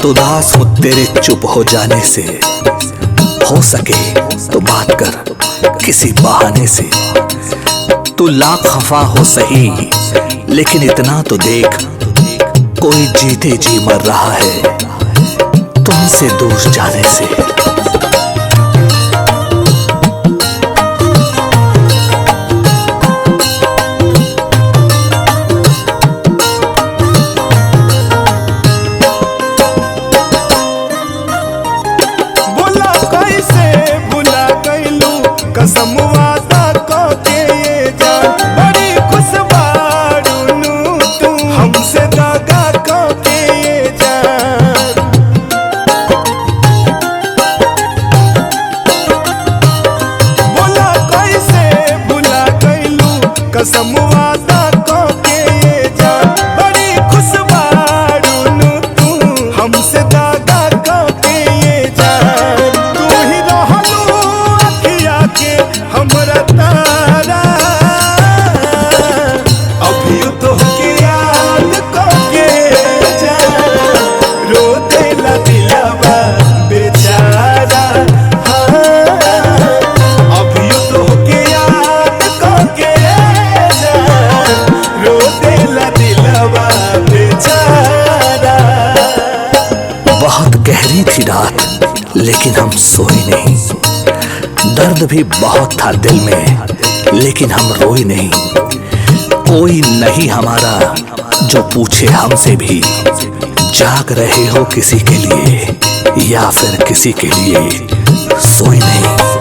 बहुत उदास हूँ तेरे चुप हो जाने से। हो सके तो बात कर किसी बहाने से। तू लाख खफा हो सही, लेकिन इतना तो देख, कोई जीते जी मर रहा है तुमसे दूर जाने से। कसम वादा के ये जान, बड़ी खुश बारू तू हमसे दागा के ये जान। बोला कैसे भुला गइलू, कसम वादा के ये जान, बड़ी खुश बारू तू हमसे दागा के ये जान। तू ही रहलू अखिया के हमरा तारा, अभी तो के याद के जान, रो देला दिलवा बेचारा। हाँ, अभी तो के याद के जान, रो देला दिलवा बेचारा। बहुत गहरी थी रात लेकिन हम सोए नहीं, दर्द भी बहुत था दिल में लेकिन हम रोए नहीं। कोई नहीं हमारा जो पूछे हमसे भी, जाग रहे हो किसी के लिए या फिर किसी के लिए सोए नहीं।